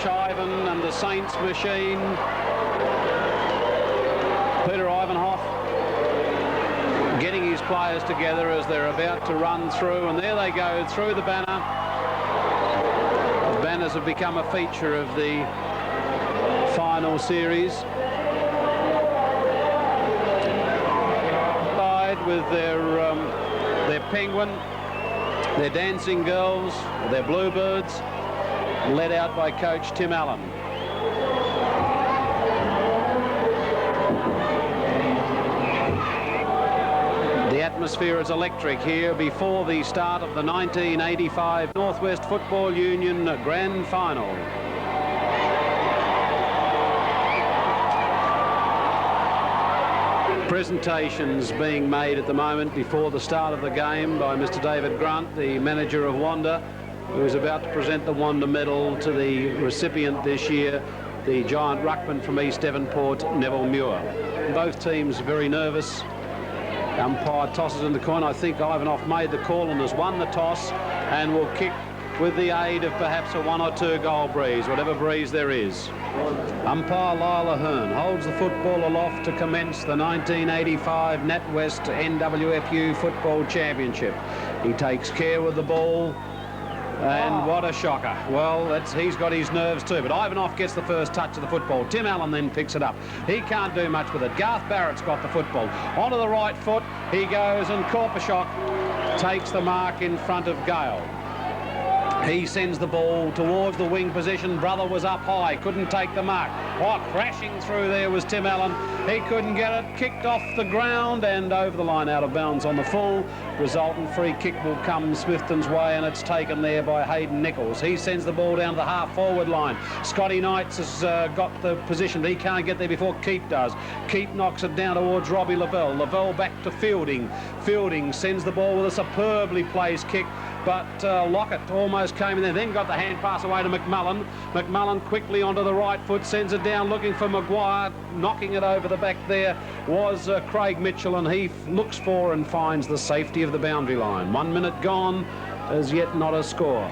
Ivan and the Saints machine. Peter Ivanhoff getting his players together as they're about to run through, and there they go through the banner. The banners have become a feature of the final series. With their penguin, their dancing girls, their bluebirds, led out by coach Tim Allen. The atmosphere is electric here before the start of the 1985 Northwest Football Union Grand Final. Presentations being made at the moment before the start of the game by Mr. David Grant, the manager of Wanda, who is about to present the Wanda medal to the recipient this year, the giant ruckman from East Devonport, Neville Muir. Both teams very nervous. Umpire tosses in the coin. I think Ivanhoff made the call and has won the toss and will kick with the aid of perhaps a 1 or 2 goal breeze, whatever breeze there is. Umpire Lyle Ahern holds the football aloft to commence the 1985 NatWest NWFU Football Championship. He takes care with the ball, and what a shocker. Well, he's got his nerves too, but Ivanhoff gets the first touch of the football. Tim Allen then picks it up. He can't do much with it. Garth Barrett's got the football. Onto the right foot he goes, and Korpashok takes the mark in front of Gale. He sends the ball towards the wing position. Brother was up high, couldn't take the mark. Oh, crashing through there was Tim Allen. He couldn't get it. Kicked off the ground and over the line, out of bounds on the full. Resultant free kick will come Smithton's way, and it's taken there by Hayden Nichols. He sends the ball down to the half-forward line. Scotty Knights has got the position, but he can't get there before Keep does. Keep knocks it down towards Robbie Lavelle. Lavelle back to Fielding. Fielding sends the ball with a superbly placed kick, but Lockett almost came in there, then got the hand pass away to McMullen. McMullen quickly onto the right foot, sends it down looking for Maguire. Knocking it over the back there was Craig Mitchell, and he looks for and finds the safety of the boundary line. 1 minute gone, as yet not a score.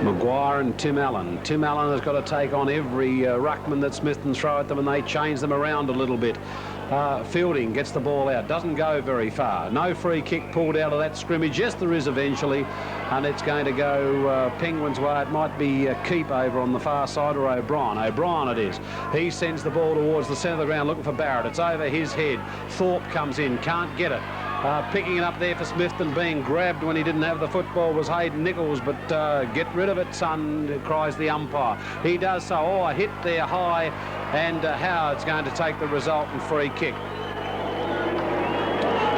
Maguire and Tim Allen. Tim Allen has got to take on every ruckman that Smithton throw at them, and they change them around a little bit. Fielding gets the ball out, doesn't go very far. No free kick pulled out of that scrimmage. Yes, there is eventually, and it's going to go Penguins' way. It might be Keep over on the far side, or O'Brien. O'Brien it is. He sends the ball towards the centre of the ground looking for Barrett. It's over his head. Thorpe comes in, can't get it. Picking it up there for Smithton, being grabbed when he didn't have the football was Hayden Nichols, but get rid of it, son, cries the umpire. He does so. Oh, a hit there high, and Howard's going to take the resultant free kick.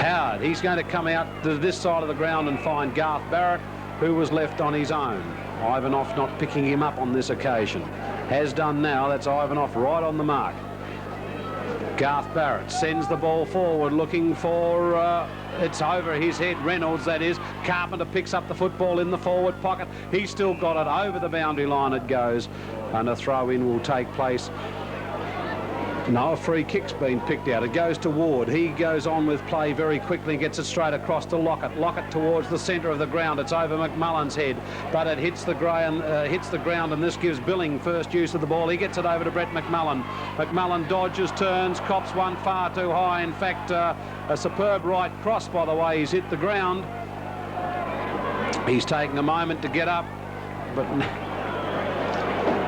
Howard, he's going to come out to this side of the ground and find Garth Barrett, who was left on his own. Ivanhoff not picking him up on this occasion. Has done now. That's Ivanhoff right on the mark. Garth Barrett sends the ball forward looking for, it's over his head, Reynolds that is. Carpenter picks up the football in the forward pocket. He's still got it, over the boundary line it goes, and a throw in will take place. No, a free kick's been picked out. It goes to Ward. He goes on with play very quickly and gets it straight across to Lockett. Lockett towards the centre of the ground. It's over McMullen's head, but it hits the ground, and this gives Billing first use of the ball. He gets it over to Brett McMullen. McMullen dodges, turns, cops one far too high. In fact, a superb right cross, by the way. He's hit the ground. He's taking a moment to get up, but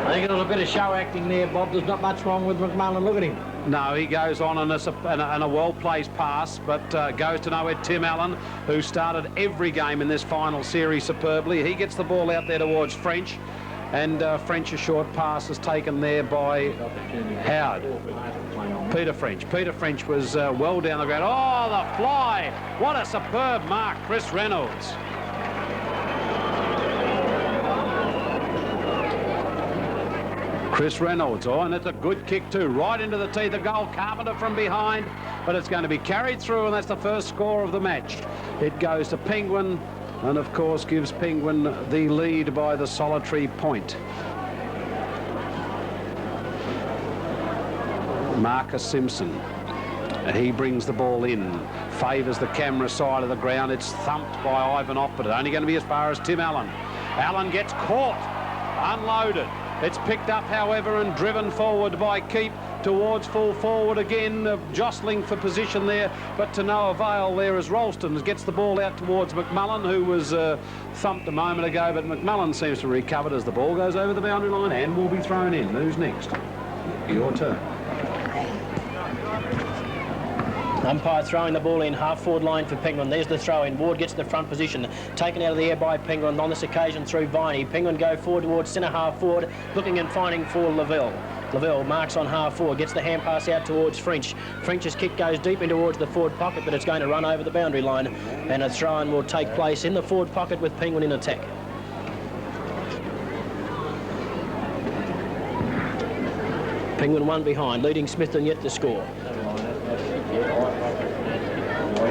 I think there was a bit of show acting there, Bob. There's not much wrong with McMullen. Look at him. No, he goes on and a well-placed pass, but goes to nowhere. Tim Allen, who started every game in this final series superbly. He gets the ball out there towards French, and French, a short pass is taken there by Howard. Peter French. Peter French was well down the ground. Oh, the fly! What a superb mark, Chris Reynolds. Chris Reynolds, oh, and it's a good kick too, right into the teeth of goal. Carpenter from behind, but it's going to be carried through, and that's the first score of the match. It goes to Penguin, and of course gives Penguin the lead by the solitary point. Marcus Simpson, he brings the ball in. favours the camera side of the ground. It's thumped by Ivanov, but only going to be as far as Tim Allen. Allen gets caught, unloaded. It's picked up, however, and driven forward by Keep towards full forward again, jostling for position there, but to no avail there as Ralston gets the ball out towards McMullen, who was thumped a moment ago, but McMullen seems to have recovered as the ball goes over the boundary line and will be thrown in. Who's next? Your turn. Umpire throwing the ball in, half-forward line for Penguin. There's the throw-in. Ward gets the front position. Taken out of the air by Penguin, on this occasion through Viney. Penguin go forward towards centre half-forward, looking and finding for Lavelle. Lavelle marks on half-forward, gets the hand pass out towards French. French's kick goes deep in towards the forward pocket, but it's going to run over the boundary line, and a throw-in will take place in the forward pocket with Penguin in attack. Penguin one behind, leading Smithton yet to score.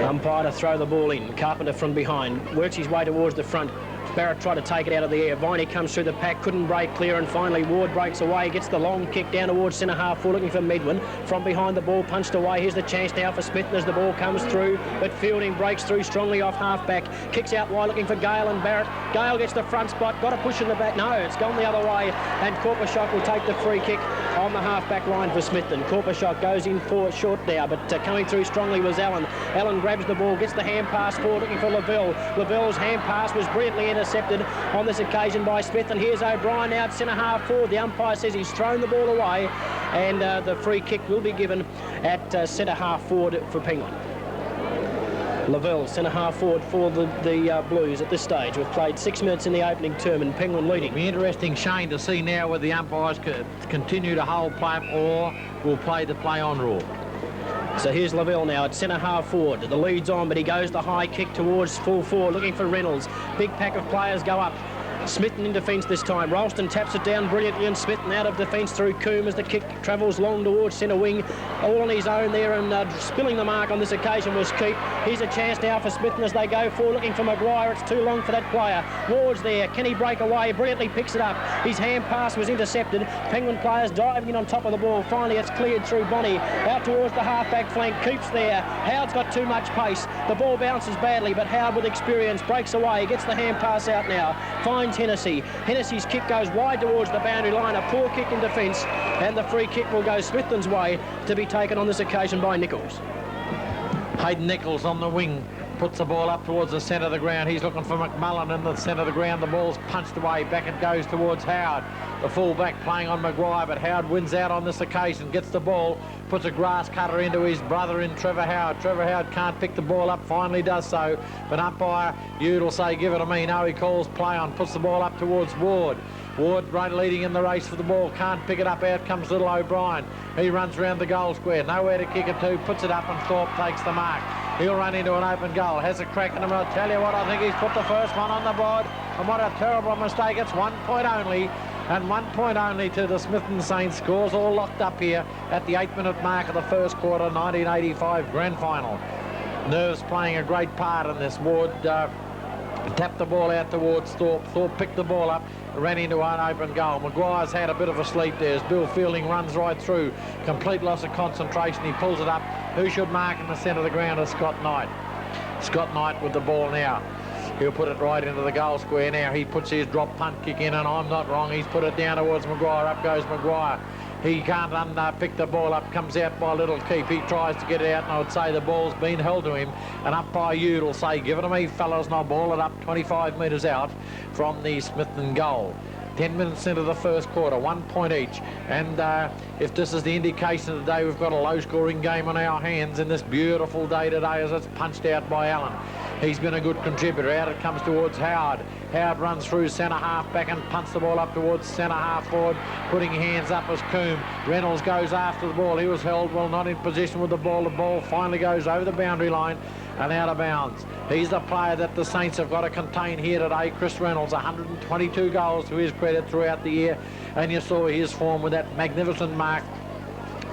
Umpire to throw the ball in. Carpenter from behind works his way towards the front. Barrett tried to take it out of the air. Viney comes through the pack, couldn't break clear, and finally Ward breaks away, gets the long kick down towards centre half full, looking for Medwin. From behind the ball, punched away. Here's the chance now for Smithton as the ball comes through, but Fielding breaks through strongly off half back. Kicks out wide, looking for Gale and Barrett. Gale gets the front spot, got a push in the back. No, it's gone the other way, and Korpashok will take the free kick on the half back line for Smithton. Korpashok goes in for short now, but coming through strongly was Allen. Allen grabs the ball, gets the hand pass forward, looking for Lavelle. Lavelle's hand pass was brilliantly intercepted on this occasion by Smith, and here's O'Brien now at centre half forward. The umpire says he's thrown the ball away, and the free kick will be given at centre half forward for Penguin. Lavelle centre half forward for the Blues at this stage. We've played 6 minutes in the opening term, and Penguin leading. It'll be interesting, Shane, to see now whether the umpires continue to hold play or will play the play on rule. So here's Lavelle now at centre half forward. The lead's on, but he goes the high kick towards full forward, looking for Reynolds. Big pack of players go up. Smithton in defence this time. Ralston taps it down brilliantly, and Smithton out of defence through Coombe as the kick travels long towards centre wing. All on his own there, and spilling the mark on this occasion was Keep. Here's a chance now for Smithton as they go forward, looking for Maguire. It's too long for that player. Ward's there. Can he break away? Brilliantly picks it up. His hand pass was intercepted. Penguin players diving in on top of the ball. Finally, it's cleared through Bonnie. Out towards the half-back flank. Keeps there. Howard's got too much pace. The ball bounces badly, but Howard with experience breaks away. Gets the hand pass out now. Finds Hennessy. Hennessy's kick goes wide towards the boundary line. A poor kick in defence, and the free kick will go Smithton's way, to be taken on this occasion by Nichols. Hayden Nichols on the wing puts the ball up towards the centre of the ground. He's looking for McMullen in the centre of the ground. The ball's punched away. Back it goes towards Howard. The full-back playing on Maguire, but Howard wins out on this occasion. Gets the ball, puts a grass cutter into his brother in Trevor Howard. Trevor Howard can't pick the ball up, finally does so. But umpire You'd will say, give it to me. No, he calls play on. Puts the ball up towards Ward. Ward leading in the race for the ball. Can't pick it up. Out comes little O'Brien. He runs around the goal square. Nowhere to kick it to. Puts it up, and Thorpe takes the mark. He'll run into an open goal. Has a crack in him. I'll tell you what, I think he's put the first one on the board. And what a terrible mistake. It's 1 point only. And 1 point only to the Smithton Saints. Scores all locked up here at the 8-minute mark of the first quarter, 1985 grand final. Nerves playing a great part in this. Ward tapped the ball out towards Thorpe. Thorpe picked the ball up, ran into an open goal. Maguire's had a bit of a sleep there as Bill Fielding runs right through. Complete loss of concentration. He pulls it up. Who should mark in the centre of the ground is Scott Knight. Scott Knight with the ball now. He'll put it right into the goal square now. He puts his drop punt kick in, and I'm not wrong. He's put it down towards Maguire. Up goes Maguire. He can't pick the ball up. Comes out by Little Keep. He tries to get it out, and I would say the ball's been held to him. And umpire You'd will say, give it to me, fellas, and I'll ball it up 25 metres out from the Smithton goal. 10 minutes into the first quarter, 1 point each. And if this is the indication of the day, we've got a low-scoring game on our hands in this beautiful day today as it's punched out by Allen. He's been a good contributor. Out it comes towards Howard. Howard runs through centre half back and punts the ball up towards centre half forward, putting hands up as Coombe. Reynolds goes after the ball. He was held well, not in position with the ball. The ball finally goes over the boundary line and out of bounds. He's the player that the Saints have got to contain here today. Chris Reynolds, 122 goals to his credit throughout the year, and you saw his form with that magnificent mark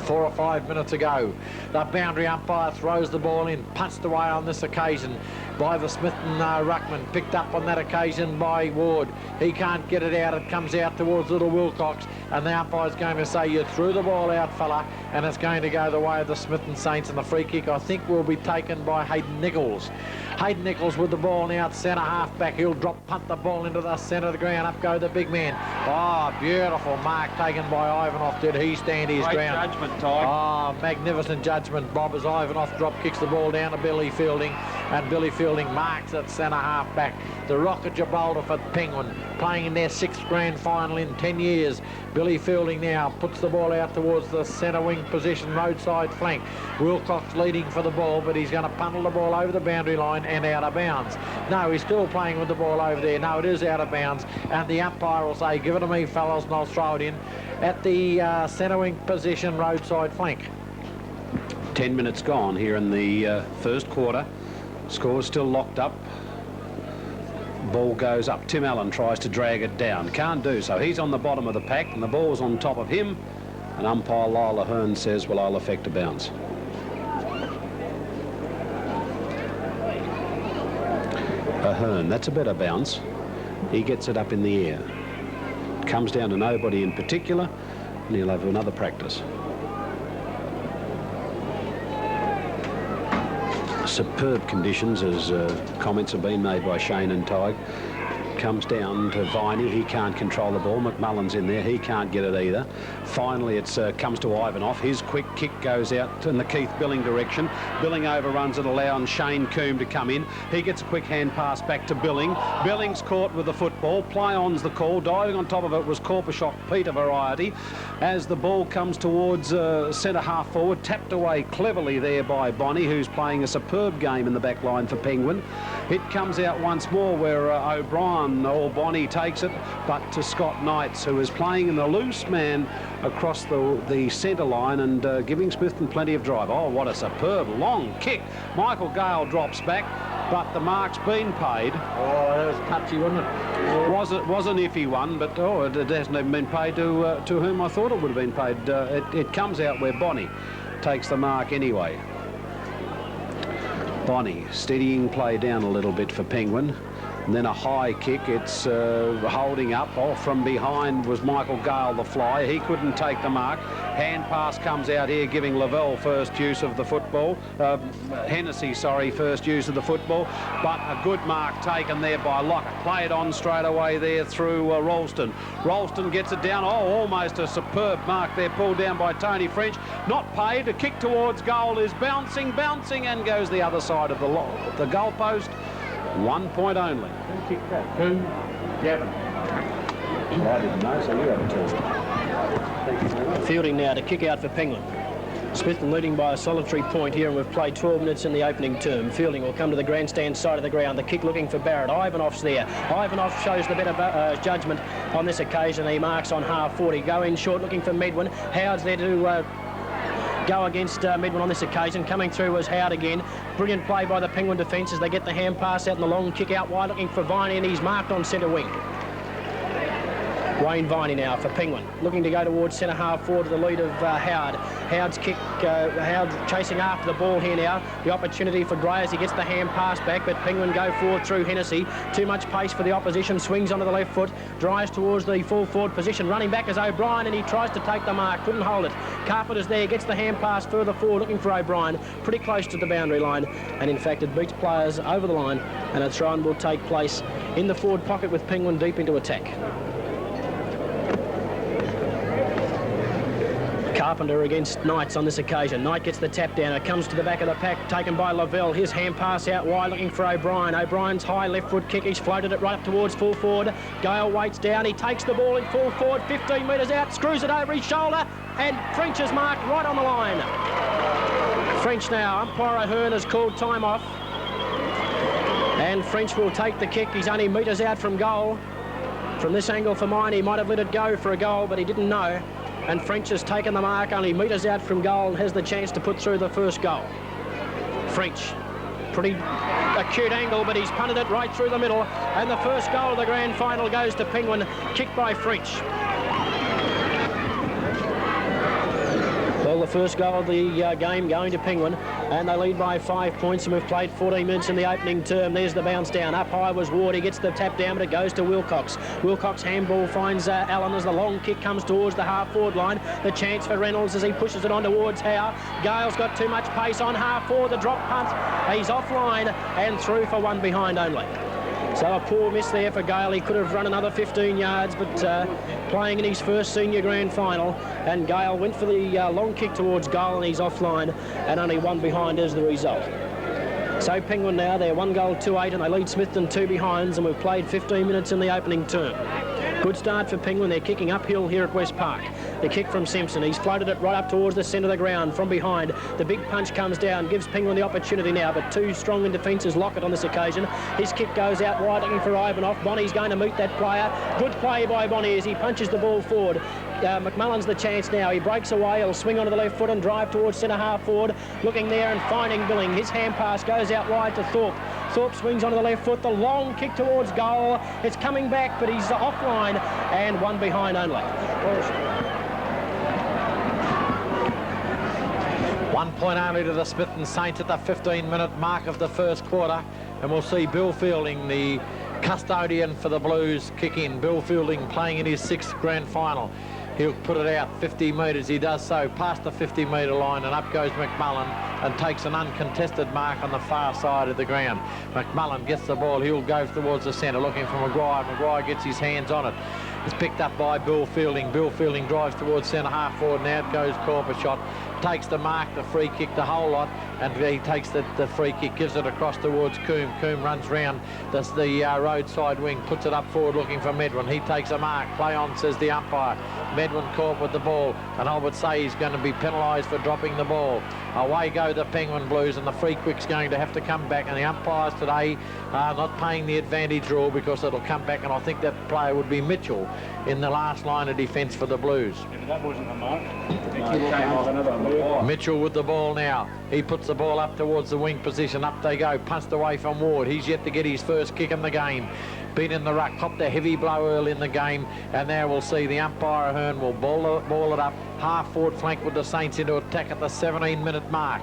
4 or 5 minutes ago. The boundary umpire throws the ball in, punched away on this occasion. by the Smithton ruckman, picked up on that occasion by Ward. He can't get it out. It comes out towards little Wilcox, and the umpire's going to say, you threw the ball out, fella, and it's going to go the way of the Smithton Saints, and the free kick, I think, will be taken by Hayden Nichols. Hayden Nichols with the ball now at centre half back. He'll punt the ball into the centre of the ground. Up go the big man. Oh, beautiful mark taken by Ivanov. Did he stand his ground? Judgment, Ty. Oh, magnificent judgment, Bob, as Ivanov drop kicks the ball down to Billy Fielding, and Billy Fielding marks at centre half back. The Rocket Gibraltar for Penguin, playing in their 6th grand final in 10 years. Billy Fielding now puts the ball out towards the centre wing position, roadside flank. Wilcox leading for the ball, but he's going to pummel the ball over the boundary line and out of bounds. No, he's still playing with the ball over there. No, it is out of bounds, and the umpire will say, give it to me, fellas, and I'll throw it in at the centre wing position, roadside flank. 10 minutes gone here in the first quarter. Score's still locked up. Ball goes up. Tim Allen tries to drag it down. Can't do so. He's on the bottom of the pack, and the ball's on top of him. And umpire Lyle Ahern says, well, I'll effect a bounce. Ahern, that's a better bounce. He gets it up in the air. It comes down to nobody in particular, and he'll have another practice. Superb conditions, as comments have been made by Shane and Tig. Comes down to Viney. He can't control the ball. McMullen's in there. He can't get it either. Finally, it comes to Ivanov. His quick kick goes out in the Keith Billing direction. Billing overruns it, allowing Shane Coombe to come in. He gets a quick hand pass back to Billing. Billing's caught with the football. Play-on's the call. Diving on top of it was Corpushock Peter variety. As the ball comes towards centre half forward, tapped away cleverly there by Bonnie, who's playing a superb game in the back line for Penguin. It comes out once more where O'Brien or Bonnie takes it, but to Scott Knights, who is playing in the loose man across the centre line and giving Smithton plenty of drive. Oh, what a superb long kick. Michael Gale drops back, but the mark's been paid. Oh, that was touchy, wasn't it? Was an iffy one, but it hasn't even been paid to whom I thought it would have been paid. It comes out where Bonnie takes the mark anyway. Bonnie steadying play down a little bit for Penguin. And then a high kick. It's holding up. Oh, from behind was Michael Gale, the fly. He couldn't take the mark. Hand pass comes out here, giving Lavelle first use of the football. Hennessy, sorry, first use of the football. But a good mark taken there by Lockett. Played on straight away there through Ralston. Ralston gets it down. Oh, almost a superb mark there, pulled down by Tony French. Not paid. A kick towards goal is bouncing, and goes the other side of the goal post. 1 point only. Who kicked that? Who? Gavin. I didn't know, so you have a turn. Thank you very much. Fielding now to kick out for Penguin. Smithton leading by a solitary point here, and we've played 12 minutes in the opening term. Fielding will come to the grandstand side of the ground. The kick looking for Barrett. Ivanov's there. Ivanov shows the better judgment on this occasion. He marks on half 40. Go in short looking for Medwin. Howard's there to go against Medwin on this occasion. Coming through was Howard again. Brilliant play by the Penguin defence as they get the hand pass out and the long kick out wide looking for Viney, and he's marked on centre wing. Wayne Viney now for Penguin, looking to go towards centre half forward to the lead of Howard. Howard's kick, Howard chasing after the ball here now. The opportunity for Gray as he gets the hand pass back, but Penguin go forward through Hennessy. Too much pace for the opposition, swings onto the left foot, drives towards the full forward position. Running back is O'Brien, and he tries to take the mark, couldn't hold it. Carpenter's there, gets the hand pass further forward, looking for O'Brien, pretty close to the boundary line, and in fact it beats players over the line, and a throw-in will take place in the forward pocket with Penguin deep into attack. Carpenter against Knights on this occasion. Knight gets the tap down. It comes to the back of the pack, taken by Lavelle. His hand pass out wide, looking for O'Brien. O'Brien's high left foot kick. He's floated it right up towards full forward. Gale waits down. He takes the ball in full forward, 15 metres out, screws it over his shoulder, and French is marked right on the line. French now. Umpire Ahern has called time off, and French will take the kick. He's only metres out from goal. From this angle for mine, he might have let it go for a goal, but he didn't know. And French has taken the mark, only metres out from goal, and has the chance to put through the first goal. French, pretty acute angle, but he's punted it right through the middle, and the first goal of the grand final goes to Penguin, kicked by French. Well, the first goal of the game going to Penguin. and they lead by 5 points, and we've played 14 minutes in the opening term. There's the bounce down. Up high was Ward. He gets the tap down, but it goes to Wilcox. Wilcox handball finds Allen as the long kick comes towards the half-forward line. The chance for Reynolds as he pushes it on towards Howe. Gale's got too much pace on half-forward. The drop punt. He's offline and through for one behind only. So a poor miss there for Gale. He could have run another 15 yards, but playing in his first senior grand final. And Gale went for the long kick towards goal, and he's offline, and only one behind is the result. So Penguin now, they're 1 goal 2-8, and they lead Smithton 2 behinds, and we've played 15 minutes in the opening term. Good start for Penguin. They're kicking uphill here at West Park. The kick from Simpson. He's floated it right up towards the centre of the ground from behind. The big punch comes down, gives Penguin the opportunity now, but too strong in defence is Lockett on this occasion. His kick goes out wide looking for Ivanov. Bonnie's going to meet that player. Good play by Bonnie as he punches the ball forward. McMullen's the chance now. He breaks away. He'll swing onto the left foot and drive towards centre half forward. Looking there and finding Billing. His hand pass goes out wide to Thorpe. Thorpe swings onto the left foot. The long kick towards goal. It's coming back, but he's offline and one behind only. 1 point only to the Smithton Saints at the 15-minute mark of the first quarter, and we'll see Bill Fielding, the custodian for the Blues, kick in. Bill Fielding playing in his 6th grand final. He'll put it out 50 metres. He does so past the 50-metre line, and up goes McMullen and takes an uncontested mark on the far side of the ground. McMullen gets the ball. He'll go towards the centre looking for Maguire. Maguire gets his hands on it. It's picked up by Bill Fielding. Bill Fielding drives towards centre half forward, and out goes Corpershot. Takes the mark, the free kick, the whole lot, and he takes the free kick, gives it across towards Coombe. Coombe runs round the roadside wing, puts it up forward looking for Medwin. He takes a mark. Play on, says the umpire. Medwin caught with the ball, and I would say he's going to be penalised for dropping the ball. Away go the Penguin Blues, and the free kick's going to have to come back, and the umpires today are not paying the advantage rule because it'll come back, and I think that player would be Mitchell in the last line of defence for the Blues. That wasn't the mark. Mitchell with the ball now. He puts the ball up towards the wing position. Up they go. Punched away from Ward. He's yet to get his first kick in the game. Been in the ruck. Copped a heavy blow early in the game. And now we'll see the umpire Ahern will ball it up. Half forward flank with the Saints into attack at the 17-minute mark.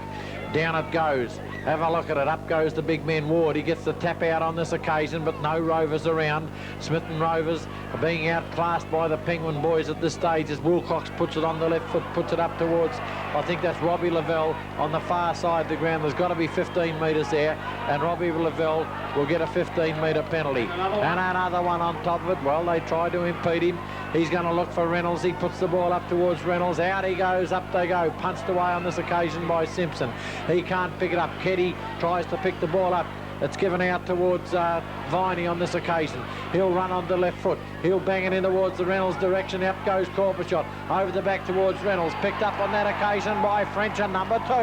Down it goes. Have a look at it. Up goes the big man Ward. He gets the tap out on this occasion, but no Rovers around. Smithton Rovers are being outclassed by the Penguin boys at this stage as Wilcox puts it on the left foot, puts it up towards, I think that's Robbie Lavelle on the far side of the ground. There's got to be 15 metres there, and Robbie Lavelle will get a 15-metre penalty. And another one on top of it. Well, they try to impede him. He's going to look for Reynolds. He puts the ball up towards Reynolds. Out he goes. Up they go. Punched away on this occasion by Simpson. He can't pick it up. Keddy tries to pick the ball up. It's given out towards Viney on this occasion. He'll run on the left foot. He'll bang it in towards the Reynolds direction. Up goes Corpershot. Over the back towards Reynolds. Picked up on that occasion by French and number 2.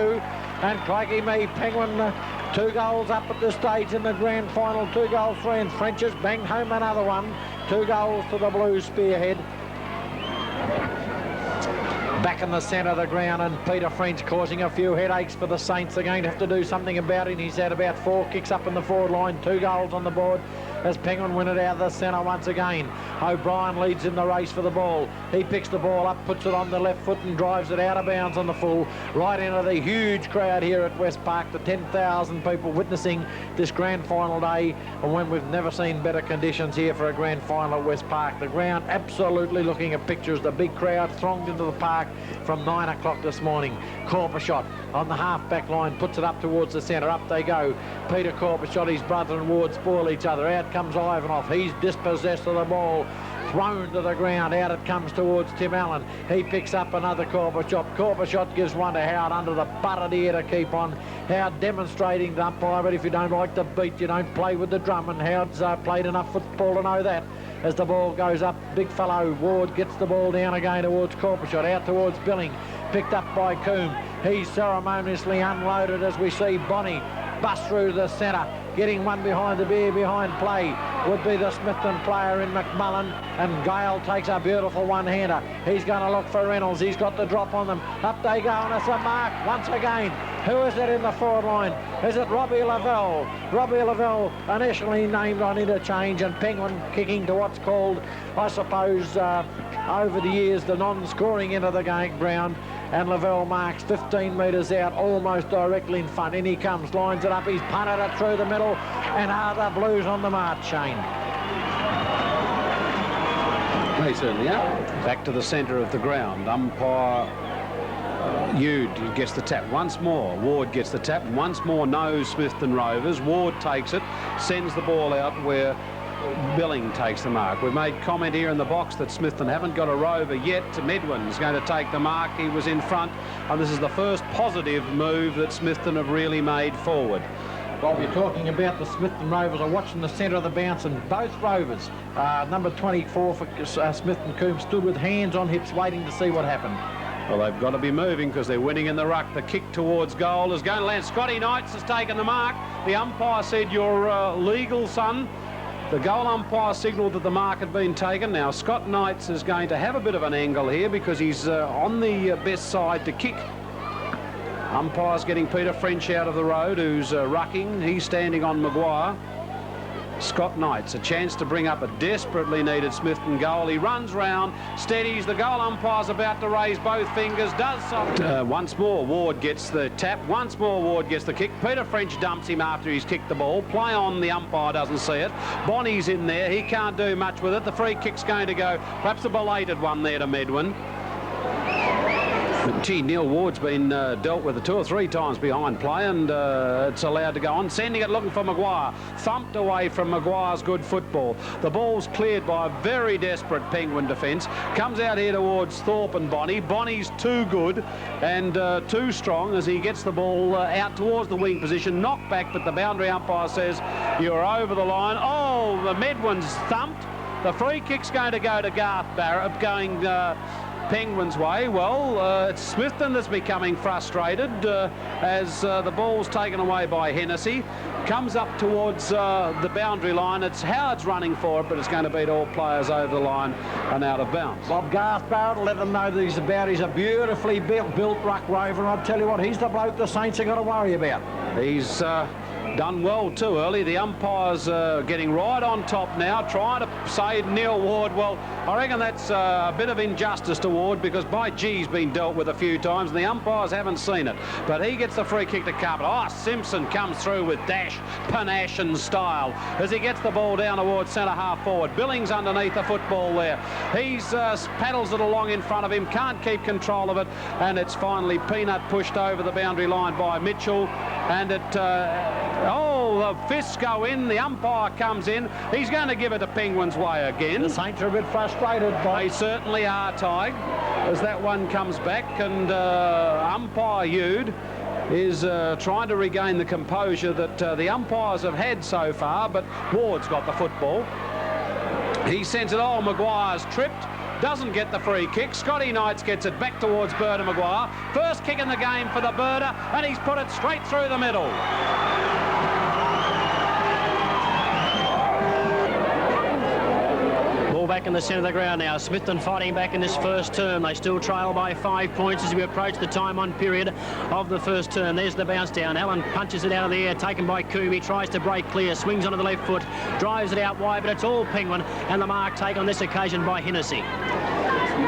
And crikey me, Penguin 2 goals up at this stage in the grand final. 2 goals 3, and French has banged home another one. 2 goals to the Blues spearhead. Back in the centre of the ground, and Peter French causing a few headaches for the Saints. They're going to have to do something about it. He's had about 4 kicks up in the forward line, 2 goals on the board as Penguin win it out of the centre once again. O'Brien leads in the race for the ball. He picks the ball up, puts it on the left foot and drives it out of bounds on the full, right into the huge crowd here at West Park, the 10,000 people witnessing this grand final day, and when we've never seen better conditions here for a grand final at West Park. The ground absolutely looking at pictures. The big crowd thronged into the park from 9 o'clock this morning. Corpershot on the half-back line, puts it up towards the centre. Up they go. Peter Corpershot, his brother and Ward spoil each other. Out comes Ivanov. He's dispossessed of the ball. Thrown to the ground. Out it comes towards Tim Allen. He picks up another Corpershot. Corpershot gives one to Howard under the butt of the air to keep on. Howard demonstrating to umpire, but if you don't like the beat, you don't play with the drum, and Howard's played enough football to know that. As the ball goes up, big fellow Ward gets the ball down again towards Corpershot, out towards Billing, picked up by Coombe. He's ceremoniously unloaded as we see Bonnie bust through the centre. Getting one behind the beer behind play would be the Smithton player in McMullen, and Gale takes a beautiful one-hander. He's going to look for Reynolds. He's got the drop on them. Up they go, and it's a mark once again. Who is it in the forward line? Is it Robbie Lavelle? Robbie Lavelle initially named on interchange, and Penguin kicking to what's called, I suppose, over the years, the non-scoring end of the game ground. and Lavelle marks 15 metres out, almost directly in front. In he comes, lines it up, he's punted it through the middle, and the Blues on the march, Shane. They certainly are. Back to the centre of the ground. Umpire Ude gets the tap once more. Ward gets the tap once more. No Smithton Rovers. Ward takes it, sends the ball out where Billing takes the mark. We've made comment here in the box that Smithton haven't got a rover yet. Medwin's going to take the mark. He was in front, and this is the first positive move that Smithton have really made forward. Bob, you're talking about the Smithton Rovers are watching the centre of the bounce, and both Rovers, number 24 for Smithton Coombs, stood with hands on hips waiting to see what happened. Well, they've got to be moving because they're winning in the ruck. The kick towards goal is going to land. Scotty Knights has taken the mark. The umpire said, "You're legal, son." The goal umpire signalled that the mark had been taken. Now, Scott Knights is going to have a bit of an angle here because he's on the best side to kick. Umpire's getting Peter French out of the road, who's rucking. He's standing on Maguire. Scott Knights, a chance to bring up a desperately needed Smithton goal. He runs round, steadies. The goal umpire's about to raise both fingers, does so. Once more, Ward gets the tap. Once more, Ward gets the kick. Peter French dumps him after he's kicked the ball. Play on, the umpire doesn't see it. Bonnie's in there. He can't do much with it. The free kick's going to go. Perhaps a belated one there to Medwin. But gee, Neil Ward's been dealt with 2 or 3 times behind play, and it's allowed to go on. Sending it looking for Maguire. Thumped away from Maguire's good football. The ball's cleared by a very desperate Penguin defence. Comes out here towards Thorpe and Bonnie. Bonnie's too good and too strong as he gets the ball out towards the wing position. Knocked back, but the boundary umpire says you're over the line. Oh, the Medwin's thumped. The free kick's going to go to Garth Barrett, going Penguins' way. Well, it's Smithton that's becoming frustrated as the ball's taken away by Hennessy. Comes up towards the boundary line. It's Howard's running for it, but it's going to beat all players over the line and out of bounds. Bob, Garth Barrett will let them know that he's a beautifully built ruck rover, and I'll tell you what, he's the bloke the Saints are going to worry about. He's done well too early. The umpire's getting right on top now, trying to save Neil Ward. Well, I reckon that's a bit of injustice to Ward because by gee, he's been dealt with a few times and the umpires haven't seen it. But he gets the free kick to Carpenter. Oh, Simpson comes through with dash, panache and style as he gets the ball down towards centre half forward. Billings underneath the football there. He's paddles it along in front of him, can't keep control of it, and it's finally Peanut pushed over the boundary line by Mitchell, and it the fists go in, the umpire comes in, he's going to give it the Penguins' way again. The Saints are a bit frustrated. They certainly are, Tig, as that one comes back, and umpire Ude is trying to regain the composure that the umpires have had so far, but Ward's got the football. He sends it, Maguire's tripped. Doesn't get the free kick. Scotty Knights gets it back towards Berta Maguire. First kick in the game for the Berta, and he's put it straight through the middle. Ball back in the centre of the ground now. Smithton fighting back in this first term. They still trail by 5 points as we approach the time on period of the first term. There's the bounce down. Allen punches it out of the air, taken by Coombe. He tries to break clear, swings onto the left foot, drives it out wide, but it's all Penguin, and the mark taken on this occasion by Hennessy.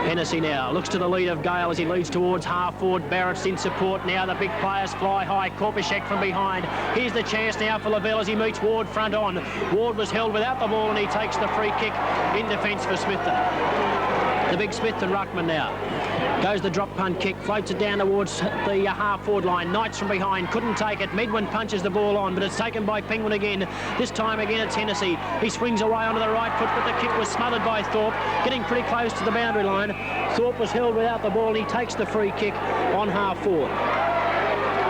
Hennessy now looks to the lead of Gale as he leads towards half forward. Barrett's in support now. The big players fly high. Korpishek from behind. Here's the chance now for Lavelle as he meets Ward front on. Ward was held without the ball and he takes the free kick in defence for Smithton. The big Smithton ruckman now. Goes the drop punt kick, floats it down towards the half-forward line. Knights from behind, couldn't take it. Medwin punches the ball on, but it's taken by Penguin again. This time again it's Hennessy. He swings away onto the right foot, but the kick was smothered by Thorpe, getting pretty close to the boundary line. Thorpe was held without the ball, and he takes the free kick on half-forward.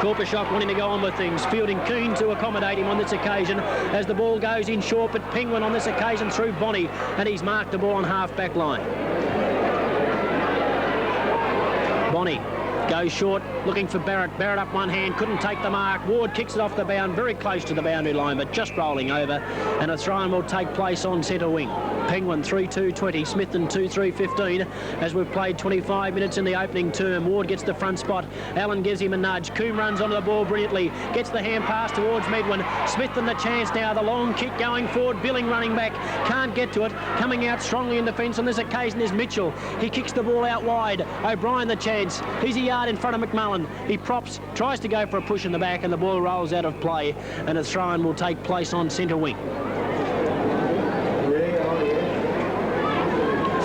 Korpishek wanting to go on with things. Fielding keen to accommodate him on this occasion as the ball goes in short, but Penguin on this occasion through Bonnie, and he's marked the ball on half-back line. Bonnie goes short, looking for Barrett. Barrett up one hand, couldn't take the mark. Ward kicks it off the bound, very close to the boundary line, but just rolling over. And a throw-in will take place on centre wing. Penguin 3-2-20, Smithton 2-3-15. As we've played 25 minutes in the opening term, Ward gets the front spot. Allen gives him a nudge. Coombe runs onto the ball brilliantly. Gets the hand pass towards Medwin. Smithton the chance now. The long kick going forward. Billing running back. Can't get to it. Coming out strongly in defence on this occasion is Mitchell. He kicks the ball out wide. O'Brien the chance. Is he yard in front of McMullen. He props, tries to go for a push in the back, and the ball rolls out of play, and a throw-in will take place on centre wing.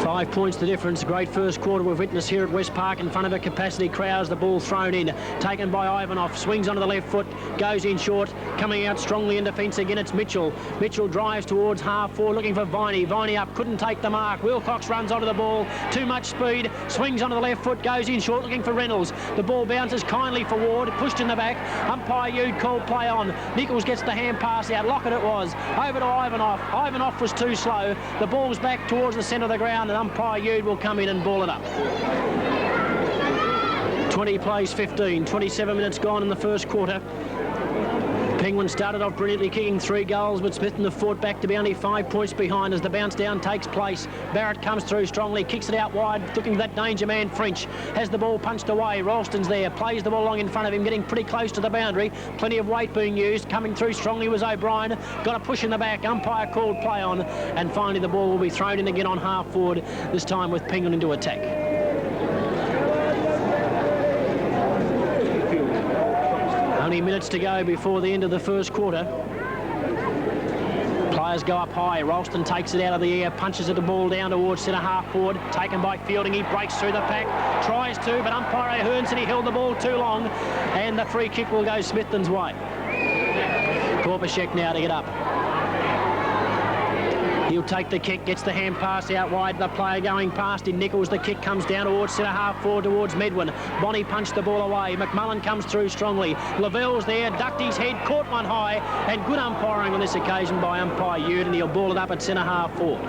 5 points the difference. Great first quarter we've witnessed here at West Park in front of a capacity crowds. The ball thrown in, taken by Ivanov, swings onto the left foot, goes in short, coming out strongly in defence again. It's Mitchell. Mitchell drives towards half forward, looking for Viney. Viney up, couldn't take the mark. Wilcox runs onto the ball, too much speed, swings onto the left foot, goes in short, looking for Reynolds. The ball bounces kindly for Ward, pushed in the back. Umpire Yude called play on. Nichols gets the hand pass out. Lockett it was, over to Ivanov. Ivanov was too slow. The ball's back towards the centre of the ground, and umpire Yude will come in and ball it up. 20 plays 15, 27 minutes gone in the first quarter. Penguins started off brilliantly, kicking 3 goals, but Smithton have fought back to be only 5 points behind as the bounce down takes place. Barrett comes through strongly, kicks it out wide, looking for that danger man French. Has the ball punched away. Ralston's there, plays the ball along in front of him, getting pretty close to the boundary. Plenty of weight being used. Coming through strongly was O'Brien. Got a push in the back. Umpire called play on, and finally the ball will be thrown in again on half forward, this time with Penguin into attack. Only minutes to go before the end of the first quarter. Players go up high. Ralston takes it out of the air, punches it the ball down towards centre half forward. Taken by Fielding. He breaks through the pack, tries to, but umpire Ahern said he held the ball too long, and the free kick will go Smithton's way. Korpashek now to get up. He'll take the kick, gets the hand pass out wide. The player going past him, Nichols. The kick comes down towards centre half forward towards Medwin. Bonnie punched the ball away. McMullen comes through strongly. Lavelle's there, ducked his head, caught one high, and good umpiring on this occasion by umpire Yude, and he'll ball it up at centre half forward.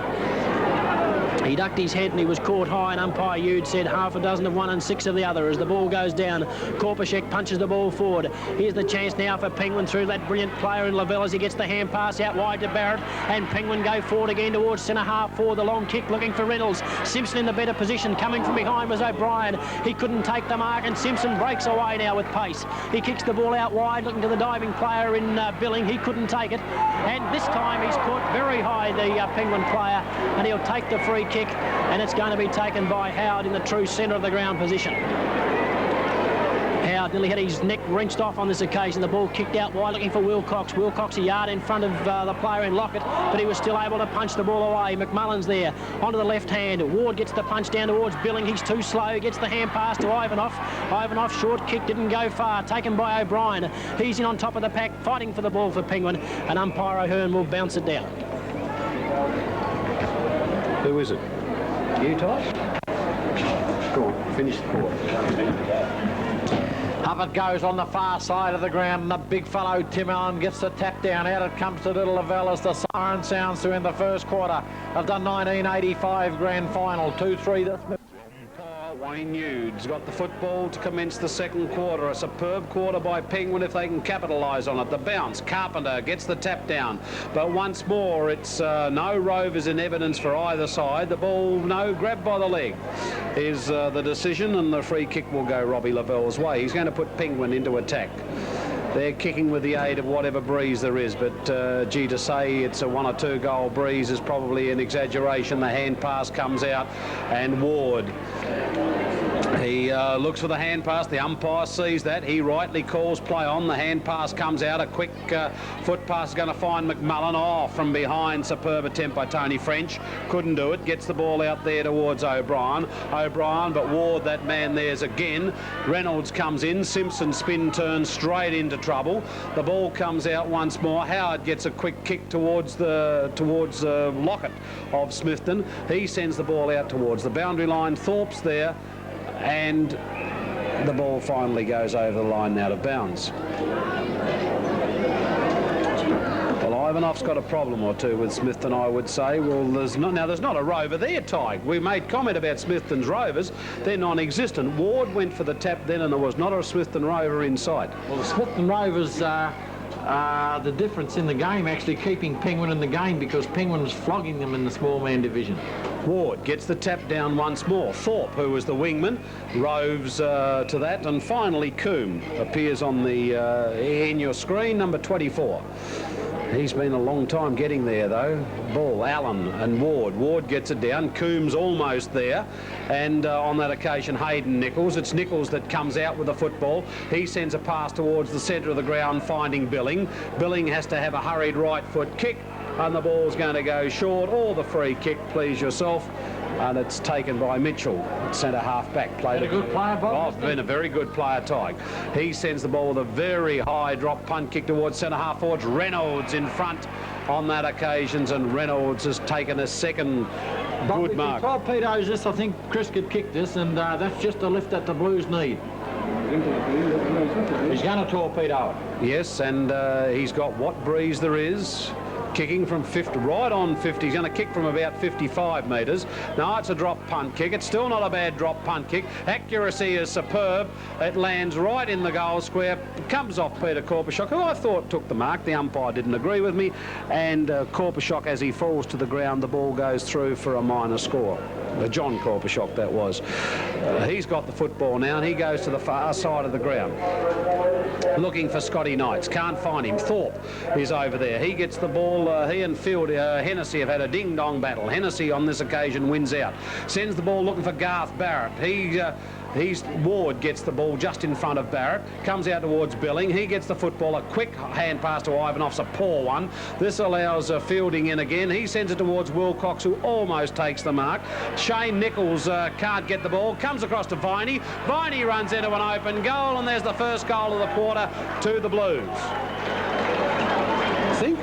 He ducked his head and he was caught high, and umpire Yude said half a dozen of one and 6 of the other as the ball goes down. Korpashek punches the ball forward. Here's the chance now for Penguin through that brilliant player in Lavelle as he gets the hand pass out wide to Barrett, and Penguin go forward again towards centre half forward. The long kick looking for Reynolds. Simpson in the better position. Coming from behind was O'Brien. He couldn't take the mark, and Simpson breaks away now with pace. He kicks the ball out wide looking to the diving player in Billing. He couldn't take it, and this time he's caught very high, the Penguin player, and he'll take the free kick, and it's going to be taken by Howard in the true centre of the ground position. Howard nearly had his neck wrenched off on this occasion. The ball kicked out wide looking for Wilcox. Wilcox a yard in front of the player in Lockett, but he was still able to punch the ball away. McMullen's there onto the left hand. Ward gets the punch down towards Billing. He's too slow. Gets the hand pass to Ivanov. Ivanov short kick didn't go far. Taken by O'Brien. He's in on top of the pack, fighting for the ball for Penguin, and umpire Ahern will bounce it down. Who is it? You, Todd? Go on, finish the quarter. Up it goes on the far side of the ground, and the big fellow Tim Allen gets the tap down. Out it comes to little Lavelle as the siren sounds to end the first quarter of the 1985 grand final. 2-3. Wayne Yude's got the football to commence the second quarter. A superb quarter by Penguin if they can capitalise on it. The bounce, Carpenter gets the tap down, but once more it's no Rovers in evidence for either side. The ball, no, grabbed by the leg is the decision, and the free kick will go Robbie Lavelle's way. He's going to put Penguin into attack. They're kicking with the aid of whatever breeze there is, but gee, to say it's a 1 or 2 goal breeze is probably an exaggeration. The hand pass comes out, and Ward, he looks for the hand pass. The umpire sees that. He rightly calls play on. The hand pass comes out. A quick foot pass is going to find McMullen. Oh, from behind, superb attempt by Tony French. Couldn't do it. Gets the ball out there towards O'Brien. But Ward, that man there's again. Reynolds comes in. Simpson spin turns straight into trouble. The ball comes out once more. Howard gets a quick kick towards Lockett of Smithton. He sends the ball out towards the boundary line. Thorpe's there, and the ball finally goes over the line out of bounds. Well, Ivanov's got a problem or two with Smithton, I would say. Well, there's not a rover there, Ty. We made comment about Smithton's rovers. They're non-existent. Ward went for the tap then, and there was not a Smithton rover in sight. Well, the Smithton Rovers the difference in the game, actually keeping Penguin in the game, because Penguin was flogging them in the small man division. Ward gets the tap down once more. Thorpe, who was the wingman, roves to that, and finally Coombe appears on the in your screen, number 24. He's been a long time getting there, though. Ball, Allen and Ward. Ward gets it down. Coombs almost there. And on that occasion, Hayden Nichols. It's Nichols that comes out with the football. He sends a pass towards the centre of the ground, finding Billing. Billing has to have a hurried right foot kick, and the ball's going to go short, or the free kick, please yourself. And it's taken by Mitchell, centre half back. Played a good player, Bob. Oh, been a very good player, Tig. He sends the ball with a very high drop punt kick towards centre half forwards. Reynolds in front on that occasion, and Reynolds has taken a second good mark. Torpedoes this, I think Chris could kick this, and that's just a lift that the Blues need. He's going to torpedo it. Yes, and he's got what breeze there is. Kicking from 50, right on 50. He's going to kick from about 55 metres. Now it's a drop punt kick. It's still not a bad drop punt kick. Accuracy is superb. It lands right in the goal square. Comes off Peter Korpashok, who I thought took the mark. The umpire didn't agree with me. And Korpashok, as he falls to the ground, the ball goes through for a minor score. John Korpashok, that was. He's got the football now, and he goes to the far side of the ground. Looking for Scotty Knights. Can't find him. Thorpe is over there. He gets the ball. He and Hennessy have had a ding-dong battle. Hennessy on this occasion wins out. Sends the ball looking for Garth Barrett. Ward gets the ball just in front of Barrett, comes out towards Billing. He gets the football, a quick hand pass to Ivanoff's a poor one. This allows Fielding in again. He sends it towards Wilcox, who almost takes the mark. Shane Nichols can't get the ball, comes across to Viney. Viney runs into an open goal, and there's the first goal of the quarter to the Blues. I think.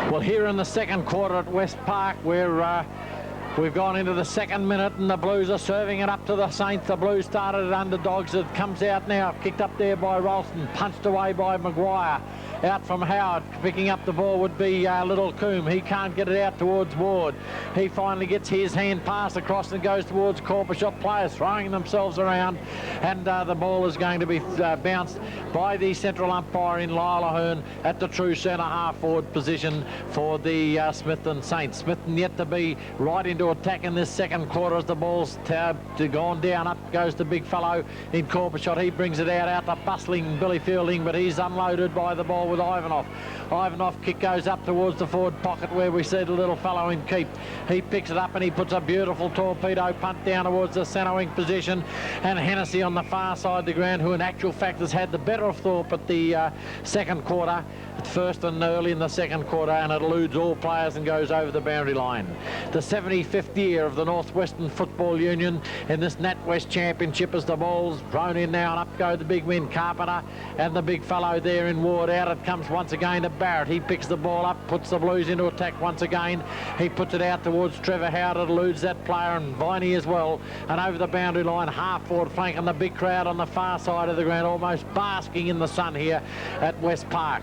Well, here in the second quarter at West Park, we've gone into the second minute, and the Blues are serving it up to the Saints. The Blues started at underdogs. It comes out now, kicked up there by Ralston, punched away by Maguire. Out from Howard, picking up the ball would be Little Coombe. He can't get it out towards Ward. He finally gets his hand pass across and goes towards Korpashok. Players throwing themselves around, and the ball is going to be bounced by the central umpire in Lyle Ahern at the true centre half forward position for the Smithton Saints. Smithton yet to be right into attack in this second quarter as the ball's gone down. Up goes the big fellow in Korpashok. He brings it out to bustling Billy Fielding, but he's unloaded by the ball with Ivanoff. Ivanoff kick goes up towards the forward pocket where we see the little fellow in keep. He picks it up and he puts a beautiful torpedo punt down towards the centre wing position, and Hennessy on the far side of the ground, who in actual fact has had the better of Thorpe at the second quarter, at first and early in the second quarter, and it eludes all players and goes over the boundary line. The 75th year of the Northwestern Football Union in this NatWest Championship as the ball's thrown in now, and up go the big win Carpenter and the big fellow there in Ward. Out it comes once again to Barrett. He picks the ball up, puts the Blues into attack once again. He puts it out towards Trevor Howard. It eludes that player and Viney as well, and over the boundary line, half forward flank, and the big crowd on the far side of the ground almost basking in the sun here at West Park.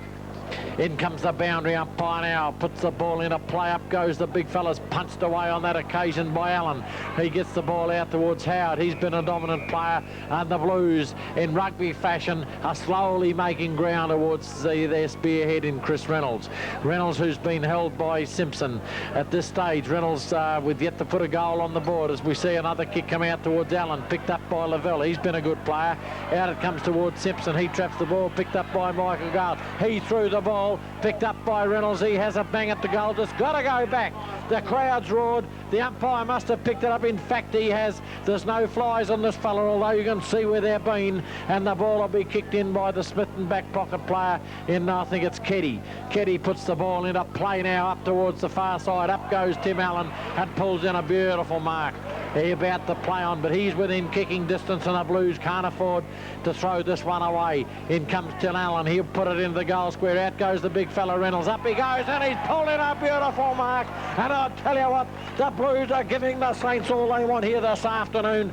In comes the boundary umpire now, puts the ball into play. Up goes the big fella's punched away on that occasion by Allen. He gets the ball out towards Howard. He's been a dominant player, and the Blues in rugby fashion are slowly making ground towards their spearhead in Chris Reynolds. Reynolds, who's been held by Simpson at this stage. Reynolds with yet to put a goal on the board as we see another kick come out towards Allen, picked up by Lavelle. He's been a good player. Out it comes towards Simpson. He traps the ball, picked up by Michael Gale. He threw the ball, picked up by Reynolds. He has a bang at the goal. Just got to go back. The crowd's roared. The umpire must have picked it up. In fact, he has. There's no flies on this fella, although you can see where they've been. And the ball will be kicked in by the Smithton back pocket player in, I think it's Keddy. Keddy puts the ball into play now up towards the far side. Up goes Tim Allen and pulls in a beautiful mark. He's about to play on, but he's within kicking distance, and the Blues can't afford to throw this one away. In comes Tim Allen. He'll put it into the goal square. Out goes the big fella Reynolds. Up he goes, and he's pulled in a beautiful mark. And I'll tell you what, the Blues are giving the Saints all they want here this afternoon.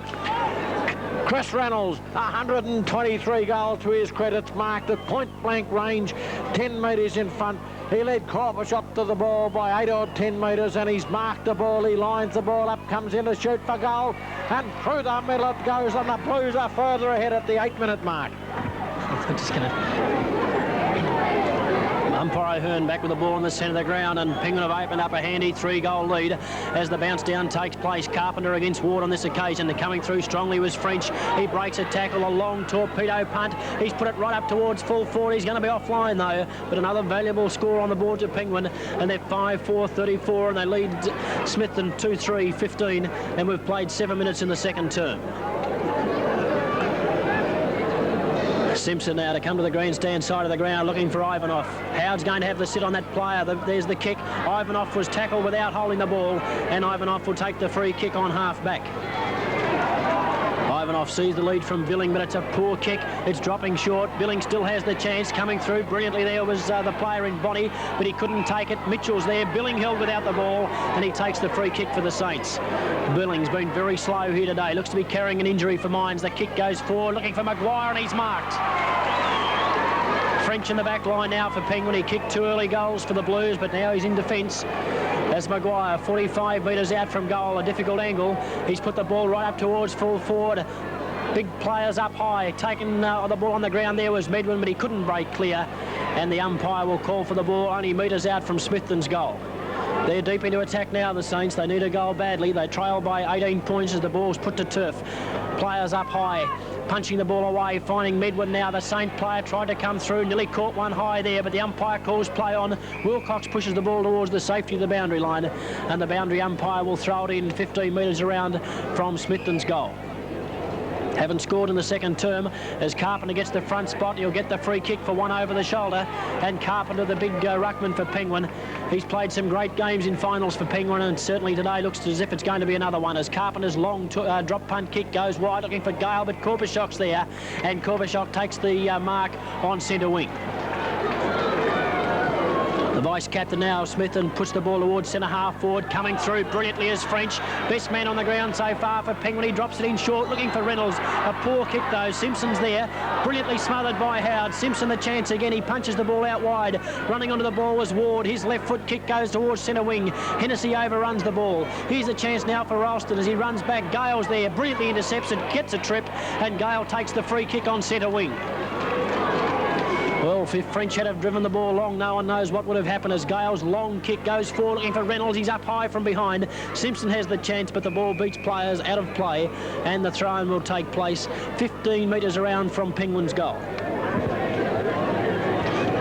Chris Reynolds, 123 goals to his credit, marked at point-blank range, 10 metres in front. He led Korpashok to the ball by 8 or 10 metres, and he's marked the ball. He lines the ball up, comes in to shoot for goal, and through the middle it goes, and the Blues are further ahead at the 8-minute mark. I'm just going to... umpire Hearn back with the ball in the centre of the ground, and Penguin have opened up a handy 3-goal lead as the bounce down takes place. Carpenter against Ward on this occasion. And coming through strongly was French. He breaks a tackle, a long torpedo punt. He's put it right up towards full forward. He's going to be offline though, but another valuable score on the board to Penguin, and they're 5-4-34, and they lead Smithton 2-3-15, and we've played 7 minutes in the second term. Simpson now to come to the grandstand side of the ground looking for Ivanov. Howard's going to have the sit on that player. There's the kick. Ivanov was tackled without holding the ball, and Ivanov will take the free kick on half back. Ivanov sees the lead from Billing, but it's a poor kick. It's dropping short. Billing still has the chance. Coming through brilliantly there was the player in Bonnie, but he couldn't take it. Mitchell's there. Billing held without the ball, and he takes the free kick for the Saints. Billing's been very slow here today. Looks to be carrying an injury for Mines. The kick goes forward, looking for Maguire, and he's marked. French in the back line now for Penguin. He kicked 2 early goals for the Blues, but now he's in defence. As Maguire, 45 metres out from goal, a difficult angle. He's put the ball right up towards full forward. Big players up high. Taking the ball on the ground there was Medwin, but he couldn't break clear. And the umpire will call for the ball only metres out from Smithton's goal. They're deep into attack now, the Saints. They need a goal badly. They trail by 18 points as the ball's put to turf. Players up high, punching the ball away, finding Medwin now. The Saint player tried to come through, nearly caught one high there, but the umpire calls play on. Wilcox pushes the ball towards the safety of the boundary line, and the boundary umpire will throw it in 15 metres around from Smithton's goal. Haven't scored in the second term as Carpenter gets the front spot. He'll get the free kick for one over the shoulder, and Carpenter, the big ruckman for Penguin. He's played some great games in finals for Penguin, and certainly today looks as if it's going to be another one as Carpenter's long drop punt kick goes wide looking for Gale, but Korpashok's there, and Korpashok takes the mark on centre wing. The vice-captain now, Smithton, puts the ball towards centre-half forward. Coming through brilliantly is French. Best man on the ground so far for Penguin. He drops it in short, looking for Reynolds. A poor kick, though. Simpson's there. Brilliantly smothered by Howard. Simpson the chance again. He punches the ball out wide. Running onto the ball was Ward. His left foot kick goes towards centre wing. Hennessy overruns the ball. Here's a chance now for Ralston as he runs back. Gale's there. Brilliantly intercepts it. Gets a trip. And Gale takes the free kick on centre wing. Well, if French had have driven the ball long, no one knows what would have happened as Gale's long kick goes forward looking for Reynolds. He's up high from behind. Simpson has the chance, but the ball beats players out of play, and the throw-in will take place 15 metres around from Penguin's goal.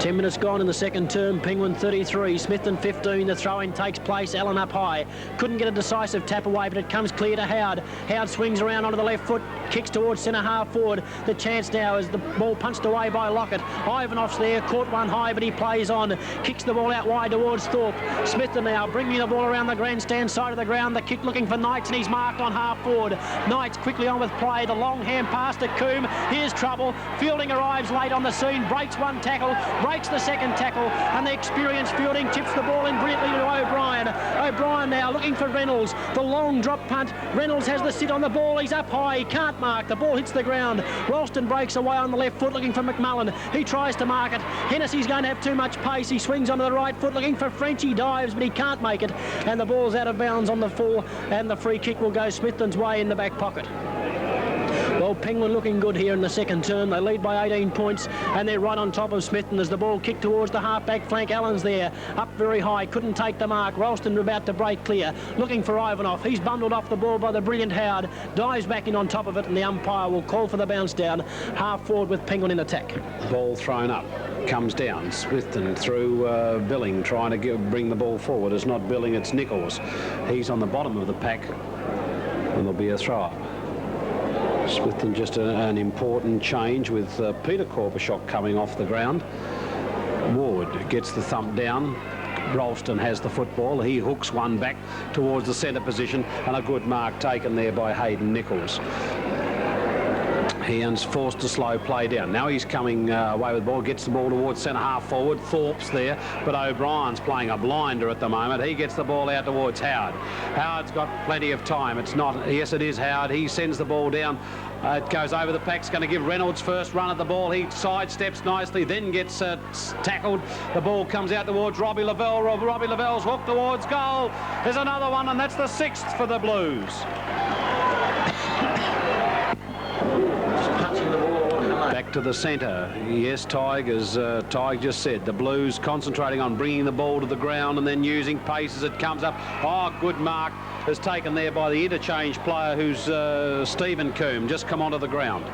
10 minutes gone in the second term. Penguin 33, Smithton 15. The throw-in takes place. Allen up high. Couldn't get a decisive tap away, but it comes clear to Howard. Howard swings around onto the left foot, kicks towards centre-half forward. The chance now is the ball punched away by Lockett. Ivanov's there, caught one high, but he plays on. Kicks the ball out wide towards Thorpe. Smithton now bringing the ball around the grandstand side of the ground. The kick looking for Knights, and he's marked on half forward. Knights quickly on with play. The long hand pass to Coombe. Here's trouble. Fielding arrives late on the scene. Breaks one tackle. Breaks the second tackle, and the experienced Fielding chips the ball in brilliantly to O'Brien. O'Brien now looking for Reynolds. The long drop punt. Reynolds has the sit on the ball. He's up high. He can't mark. The ball hits the ground. Ralston breaks away on the left foot looking for McMullen. He tries to mark it. Hennessy's going to have too much pace. He swings onto the right foot looking for French. He dives, but he can't make it, and the ball's out of bounds on the full, and the free kick will go Smithton's way in the back pocket. Well, Penguin looking good here in the second term. They lead by 18 points, and they're right on top of Smithton as the ball kicked towards the half-back flank. Allen's there, up very high, couldn't take the mark. Ralston about to break clear, looking for Ivanov. He's bundled off the ball by the brilliant Howard, dives back in on top of it, and the umpire will call for the bounce down. Half forward with Penguin in attack. Ball thrown up, comes down. Smithton through Billing, trying to bring the ball forward. It's not Billing, it's Nichols. He's on the bottom of the pack, and there'll be a throw-up. Smithton just an important change with Peter Korpashok coming off the ground. Ward gets the thump down. Ralston has the football. He hooks one back towards the centre position, and a good mark taken there by Hayden Nichols. Hearn's forced to slow play down. Now he's coming away with the ball, gets the ball towards centre-half forward. Thorpe's there, but O'Brien's playing a blinder at the moment. He gets the ball out towards Howard. Howard's got plenty of time. It's not, yes, it is Howard. He sends the ball down. It goes over the pack's going to give Reynolds first run at the ball. He sidesteps nicely, then gets tackled. The ball comes out towards Robbie Lavelle. Robbie Lavelle's hooked towards goal. There's another one, and that's the 6th for the Blues. Back to the centre. Yes, Tigers. Tig just said the Blues concentrating on bringing the ball to the ground and then using pace as it comes up. Oh, good mark is taken there by the interchange player who's Stephen Coombe, just come onto the ground.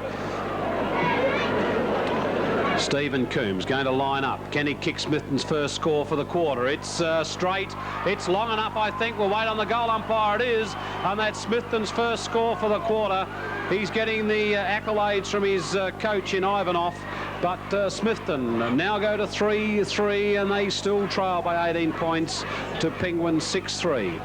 Stephen Coombe's going to line up. Can he kick Smithton's first score for the quarter? It's straight. It's long enough, I think. We'll wait on the goal umpire. It is. And that's Smithton's first score for the quarter. He's getting the accolades from his coach in Ivanov. But Smithton now go to 3-3, and they still trail by 18 points to Penguins 6-3.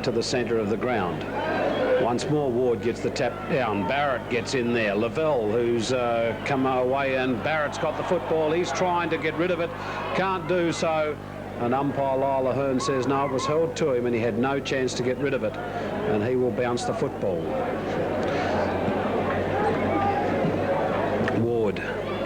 To the centre of the ground. Once more, Ward gets the tap down. Barrett gets in there. Lavelle, who's come away, and Barrett's got the football. He's trying to get rid of it. Can't do so. And umpire Lyle Ahern says no, it was held to him and he had no chance to get rid of it. And he will bounce the football. Ward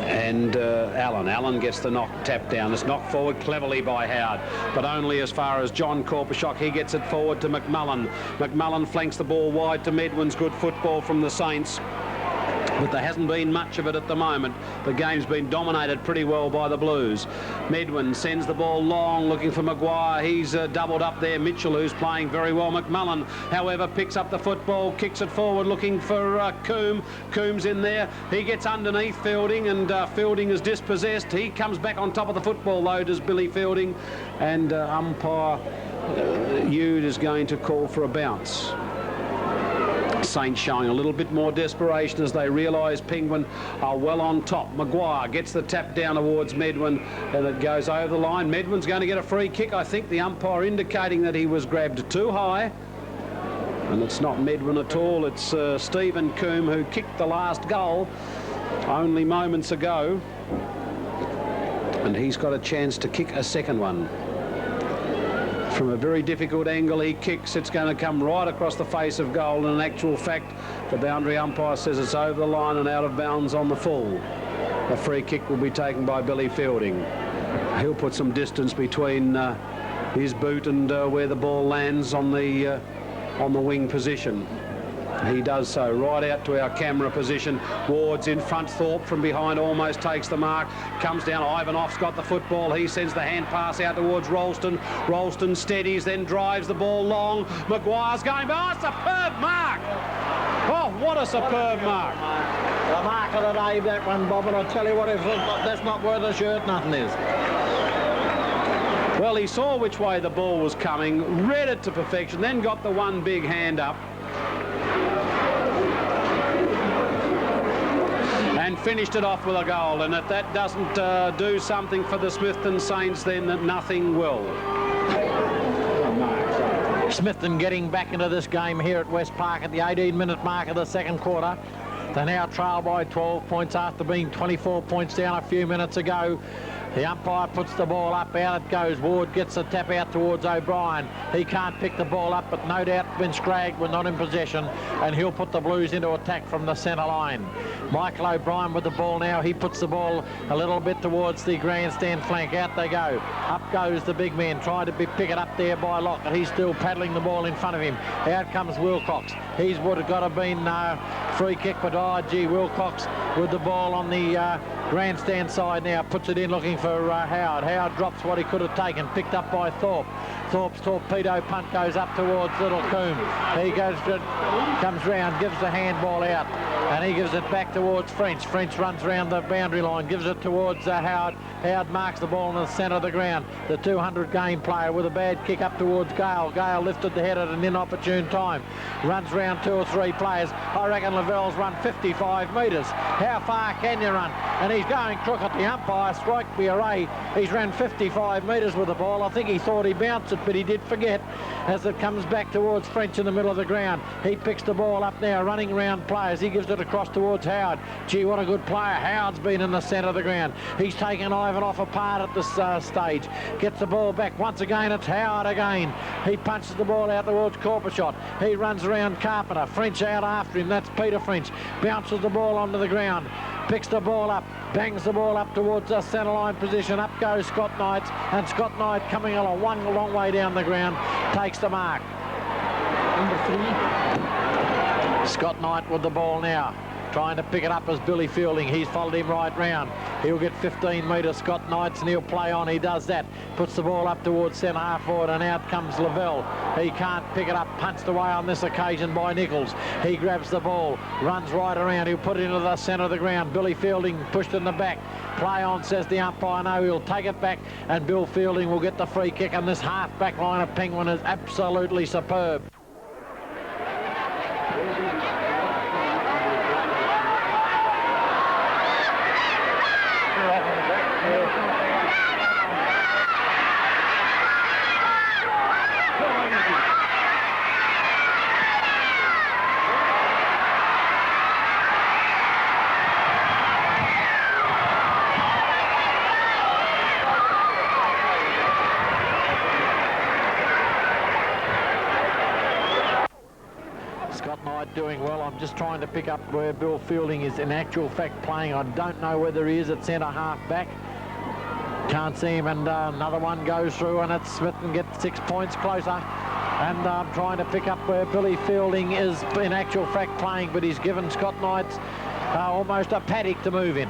and Allen gets the tap down. It's knocked forward cleverly by Howard, but only as far as John Korpashok. He gets it forward to McMullen. McMullen flanks the ball wide to Medwin's. Good football from the Saints, but there hasn't been much of it at the moment. The game's been dominated pretty well by the Blues. Medwin sends the ball long, looking for Maguire. He's doubled up there. Mitchell, who's playing very well. McMullen, however, picks up the football, kicks it forward, looking for Coombe. Coombe's in there. He gets underneath Fielding, and Fielding is dispossessed. He comes back on top of the football, though, does Billy Fielding, and umpire Ude is going to call for a bounce. Saints showing a little bit more desperation as they realise Penguin are well on top. Maguire gets the tap down towards Medwin, and it goes over the line. Medwin's going to get a free kick. I think the umpire indicating that he was grabbed too high. And it's not Medwin at all. It's Stephen Coombe, who kicked the last goal only moments ago. And he's got a chance to kick a second one. From a very difficult angle he kicks. It's going to come right across the face of goal, and in actual fact the boundary umpire says it's over the line and out of bounds on the full. A free kick will be taken by Billy Fielding. He'll put some distance between his boot and where the ball lands on the wing position. He does so right out to our camera position. Ward's in front. Thorpe from behind almost takes the mark. Comes down. Ivanov's got the football. He sends the hand pass out towards Ralston. Ralston steadies, then drives the ball long. Maguire's going by. Oh, superb mark! Oh, what a superb mark! The mark of the day, that one, Bob, and I tell you what, if that's not worth a shirt, nothing is. Well, he saw which way the ball was coming, read it to perfection, then got the one big hand up. And finished it off with a goal, and if that doesn't do something for the Smithton Saints, then nothing will. Smithton getting back into this game here at West Park at the 18-minute mark of the second quarter. They now trail by 12 points after being 24 points down a few minutes ago. The umpire puts the ball up, out it goes. Ward gets the tap out towards O'Brien. He can't pick the ball up, but no doubt when Scragg were not in possession, and he'll put the Blues into attack from the centre line. Michael O'Brien with the ball now. He puts the ball a little bit towards the grandstand flank. Out they go. Up goes the big man, trying to pick it up there by Lockett. He's still paddling the ball in front of him. Out comes Wilcox. He's would have got to been free kick, but Wilcox with the ball on the grandstand side now, puts it in looking for Howard. Howard drops what he could have taken, picked up by Thorpe. Thorpe's torpedo punt goes up towards Little Coombe. He comes round, gives the handball out, and he gives it back towards French. French runs round the boundary line, gives it towards Howard. Howard marks the ball in the centre of the ground. The 200 game player with a bad kick up towards Gale. Gale lifted the head at an inopportune time. Runs round 2 or 3 players. I reckon Lavelle's run 55 metres. How far can you run? And he's going crooked. The umpire, strike me array. He's ran 55 metres with the ball. I think he thought he bounced it, but he did forget as it comes back towards French in the middle of the ground. He picks the ball up now, running around players. He gives it across towards Howard. Gee, what a good player. Howard's been in the centre of the ground. He's taken Ivanov apart at this stage. Gets the ball back. Once again, it's Howard again. He punches the ball out towards Korpashot. He runs around Carpenter. French out after him. That's Peter French. Bounces the ball onto the ground. Picks the ball up. bangs the ball up towards the centre line position. Up goes Scott Knight, and Scott Knight coming a long way down the ground, takes the mark. Number 3. Scott Knight with the ball now, trying to pick it up as Billy Fielding. He's followed him right round. He'll get 15 metres, Scott Knights, and he'll play on. He does that. Puts the ball up towards centre half forward, and out comes Lavelle. He can't pick it up. Punched away on this occasion by Nichols. He grabs the ball, runs right around. He'll put it into the centre of the ground. Billy Fielding pushed in the back. Play on, says the umpire. No, he'll take it back, and Bill Fielding will get the free kick. And this half-back line of Penguin is absolutely superb. Doing well. I'm just trying to pick up where Bill Fielding is in actual fact playing. I don't know whether he is at centre half back. Can't see him, and another one goes through, and it's Smithton gets 6 points closer. And I'm trying to pick up where Billy Fielding is in actual fact playing, but he's given Scott Knight almost a paddock to move in.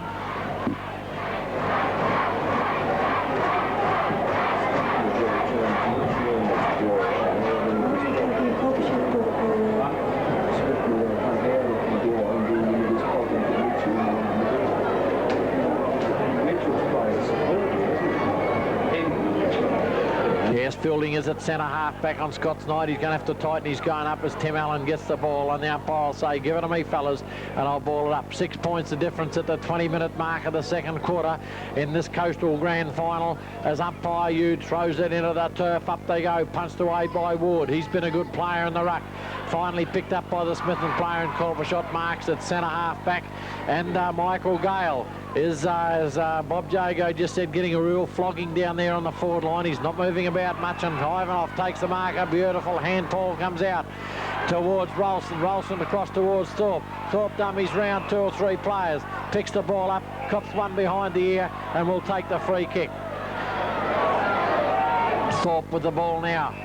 Fielding is at centre half back on Scott's Knight. He's going to have to tighten. He's going up as Tim Allen gets the ball, and the umpire will say, give it to me, fellas, and I'll ball it up. 6 points the difference at the 20-minute mark of the second quarter in this Coastal Grand Final as umpire Yude throws it into the turf. Up they go, punched away by Ward. He's been a good player in the ruck. Finally picked up by the Smithton player, and Corpershot marks at centre half back, and Michael Gale is, as Bob Jago just said, getting a real flogging down there on the forward line. He's not moving about much, and Ivanov takes the mark. A beautiful hand ball comes out towards Rolston. Rolston across towards Thorpe. Thorpe dummies round 2 or 3 players. Picks the ball up, cops one behind the ear, and will take the free kick. Thorpe with the ball now.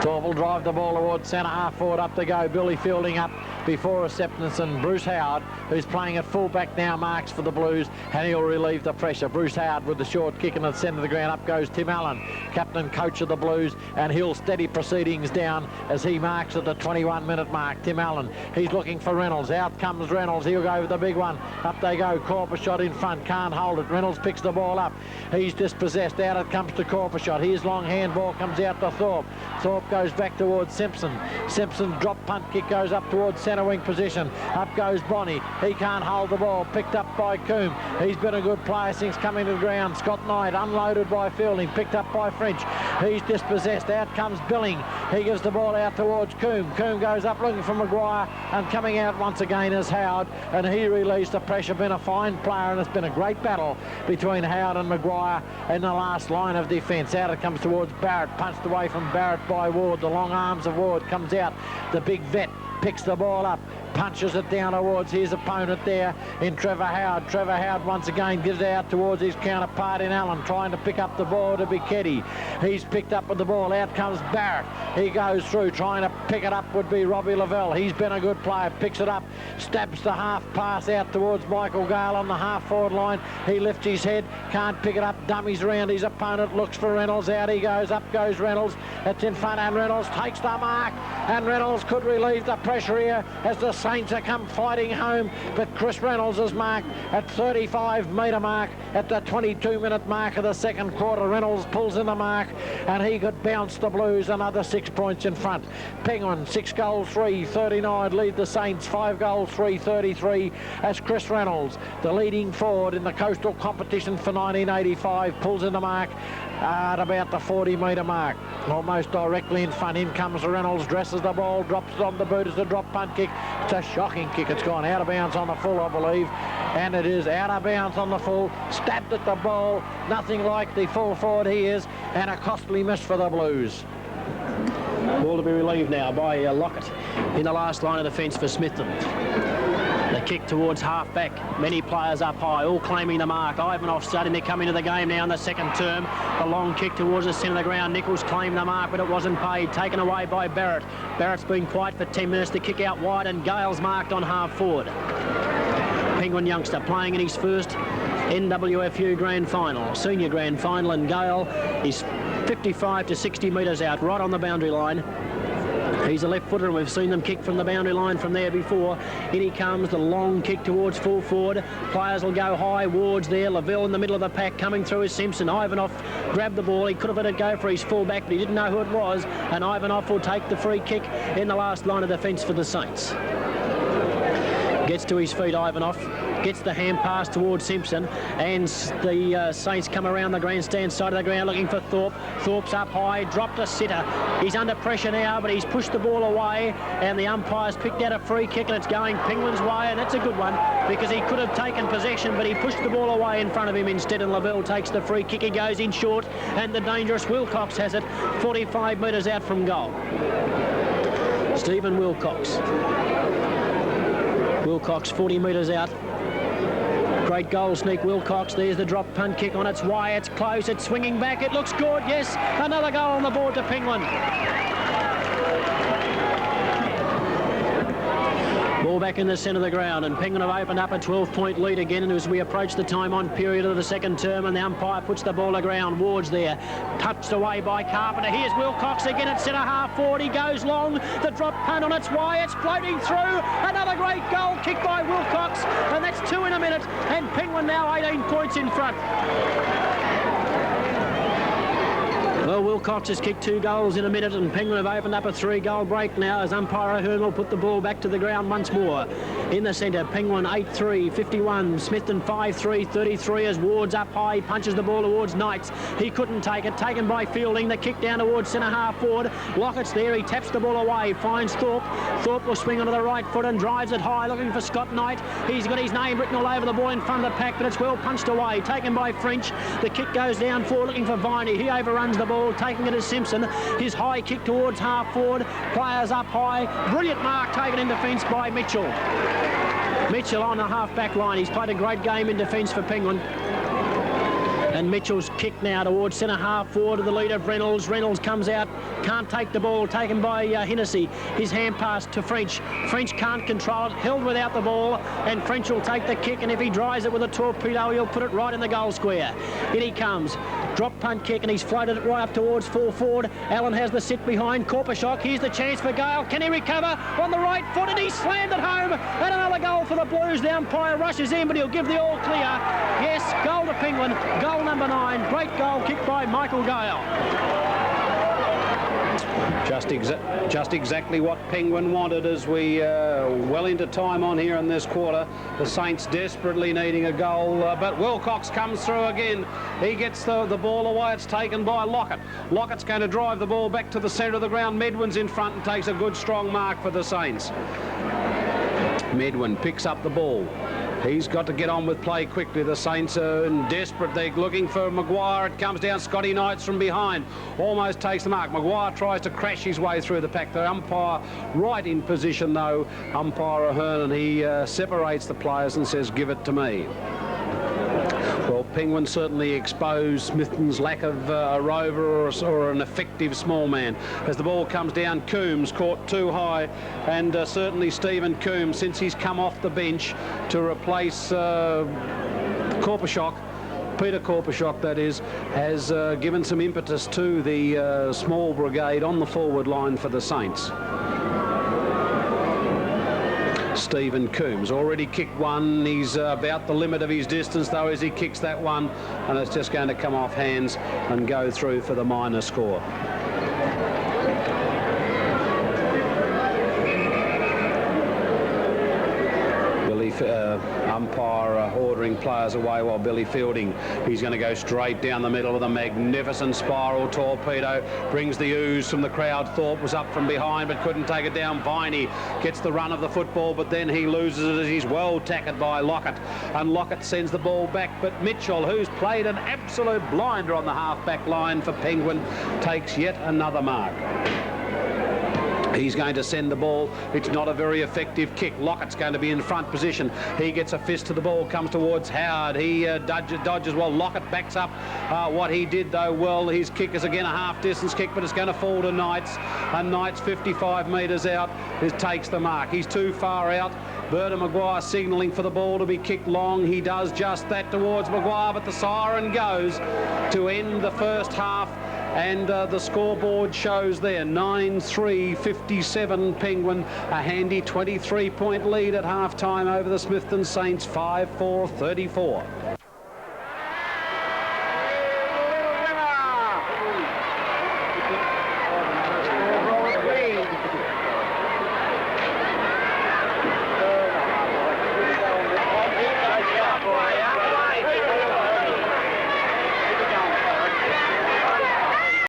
Thorpe will drive the ball towards centre half forward. Up they go. Billy Fielding up before acceptance, and Bruce Howard, who's playing at full back now, marks for the Blues, and he'll relieve the pressure. Bruce Howard with the short kick in the centre of the ground. Up goes Tim Allen, captain coach of the Blues, and he'll steady proceedings down as he marks at the 21-minute mark. Tim Allen, he's looking for Reynolds. Out comes Reynolds. He'll go with the big one. Up they go. Corpershot in front. Can't hold it. Reynolds picks the ball up. He's dispossessed. Out it comes to Corpershot. His long handball comes out to Thorpe. Thorpe goes back towards Simpson. Simpson drop punt kick goes up towards centre wing position. Up goes Bonnie. He can't hold the ball. Picked up by Coombe. He's been a good player since coming to the ground. Scott Knight unloaded by Fielding. Picked up by French. He's dispossessed. Out comes Billing. He gives the ball out towards Coombe. Coombe goes up looking for Maguire, and coming out once again is Howard, and he released the pressure. Been a fine player, and it's been a great battle between Howard and Maguire in the last line of defence. Out it comes towards Barrett. Punched away from Barrett by Ward. The long arms of Ward comes out. The big vet picks the ball up, punches it down towards his opponent there in Trevor Howard. Trevor Howard once again gives it out towards his counterpart in Allen, trying to pick up the ball to Bichetti. He's picked up with the ball. Out comes Barrett. He goes through, trying to pick it up would be Robbie Lavelle. He's been a good player. Picks it up, stabs the half pass out towards Michael Gale on the half forward line. He lifts his head, can't pick it up, dummies around his opponent, looks for Reynolds. Out he goes, up goes Reynolds. It's in front, and Reynolds takes the mark, and Reynolds could relieve the pressure here as the Saints are come fighting home, but Chris Reynolds is marked at 35-metre mark at the 22-minute mark of the second quarter. Reynolds pulls in the mark, and he could bounce the Blues another 6 points in front. Penguin 6 goals 3-39 lead the Saints 5 goals 3-33 as Chris Reynolds, the leading forward in the Coastal competition for 1985, pulls in the mark at about the 40-metre mark, almost directly in front. In comes Reynolds, dresses the ball, drops it on the boot as a drop punt kick. It's a shocking kick. It's gone out of bounds on the full, I believe, and it is out of bounds on the full. Stabbed at the ball, nothing like the full forward he is, and a costly miss for the Blues. Ball to be relieved now by Lockett in the last line of defence for Smithton. The kick towards half-back. Many players up high, all claiming the mark. Ivanov starting to come into the game now in the second term. The long kick towards the centre of the ground. Nichols claimed the mark, but it wasn't paid. Taken away by Barrett. Barrett's been quiet for 10 minutes. The kick out wide, and Gale's marked on half-forward. Penguin youngster playing in his first NWFU Grand Final, Senior Grand Final, and Gale is 55 to 60 metres out, right on the boundary line. He's a left footer, and we've seen them kick from the boundary line from there before. In he comes, the long kick towards full forward. Players will go high. Ward's there. Lavelle in the middle of the pack. Coming through is Simpson. Ivanov grabbed the ball. He could have let it go for his full-back, but he didn't know who it was. And Ivanov will take the free kick in the last line of defence for the Saints. Gets to his feet, Ivanov. Gets the hand pass towards Simpson, and the Saints come around the grandstand side of the ground looking for Thorpe. Thorpe's up high, dropped a sitter. He's under pressure now, but he's pushed the ball away, and the umpire's picked out a free kick, and it's going Penguin's way, and that's a good one because he could have taken possession, but he pushed the ball away in front of him instead, and Lavelle takes the free kick. He goes in short, and the dangerous Wilcox has it 45 metres out from goal. Stephen Wilcox. Wilcox 40 metres out. Great goal sneak, Wilcox. There's the drop punt kick on its way. It's close. It's swinging back. It looks good. Yes, another goal on the board to Penguin. Ball back in the centre of the ground, and Penguin have opened up a 12-point lead again, and as we approach the time-on period of the second term, and the umpire puts the ball to ground. Ward's there, touched away by Carpenter. Here's Wilcox again at centre half forward. He goes long. The drop punt on its way. It's floating through. Another great goal kick by Wilcox, and that's 2 in a minute, and Penguin now 18 points in front. Well, Wilcox has kicked 2 goals in a minute, and Penguin have opened up a 3-goal break now as umpire O'Hearn will put the ball back to the ground once more. In the centre, Penguin 8-3, 51. Smithton 5-3, 33 as Ward's up high. He punches the ball towards Knights. He couldn't take it. Taken by Fielding. The kick down towards centre half forward. Lockett's there. He taps the ball away. Finds Thorpe. Thorpe will swing onto the right foot and drives it high, looking for Scott Knight. He's got his name written all over the ball in front of the pack, but it's well punched away. Taken by French. The kick goes down forward, looking for Viney. He overruns the ball, taking it as Simpson. His high kick towards half forward. Players up high. Brilliant mark taken in defence by Mitchell. Mitchell on the half-back line. He's played a great game in defence for Penguin. And Mitchell's kick now towards centre half forward to the lead of Reynolds. Reynolds comes out, can't take the ball, taken by Hennessy. His hand pass to French. French can't control it, held without the ball, and French will take the kick, and if he drives it with a torpedo, he'll put it right in the goal square. In he comes. Drop punt kick, and he's floated it right up towards full forward. Allen has the sit behind. Korpashok, here's the chance for Gale. Can he recover on the right foot? And he's slammed it home. And another goal for the Blues. The umpire rushes in, but he'll give the all clear. Yes, goal to Penguin. Goal number 9. Great goal kicked by Michael Gale. Just exactly what Penguin wanted as we well into time on here in this quarter. The Saints desperately needing a goal, but Wilcox comes through again. He gets the ball away. It's taken by Lockett. Lockett's going to drive the ball back to the centre of the ground. Medwin's in front and takes a good strong mark for the Saints. Medwin picks up the ball. He's got to get on with play quickly. The Saints are desperate. They're looking for Maguire. It comes down. Scotty Knights from behind. Almost takes the mark. Maguire tries to crash his way through the pack. The umpire right in position, though. Umpire O'Hearn, and he separates the players and says, give it to me. Well, Penguin certainly exposed Smithton's lack of a rover or an effective small man. As the ball comes down, Coombs caught too high, and certainly Stephen Coombs, since he's come off the bench to replace Korpashok, Peter Korpashok that is, has given some impetus to the small brigade on the forward line for the Saints. Stephen Coombs already kicked one. He's about the limit of his distance though as he kicks that one, and it's just going to come off hands and go through for the minor score. Umpire ordering players away while Billy Fielding, he's going to go straight down the middle with a magnificent spiral torpedo, brings the ooze from the crowd. Thorpe was up from behind but couldn't take it down. Viney gets the run of the football, but then he loses it as he's well tackled by Lockett, and Lockett sends the ball back, but Mitchell, who's played an absolute blinder on the half-back line for Penguin, takes yet another mark. He's going to send the ball. It's not a very effective kick. Lockett's going to be in front position. He gets a fist to the ball, comes towards Howard. He dodges well. Lockett backs up what he did, though, well. His kick is again a half-distance kick, but it's going to fall to Knights. And Knights 55 metres out. It takes the mark. He's too far out. Berta Maguire signalling for the ball to be kicked long. He does just that towards Maguire, but the siren goes to end the first half. And the scoreboard shows there 9-3, 57 Penguin, a handy 23-point lead at half-time over the Smithton Saints, 5-4, 34.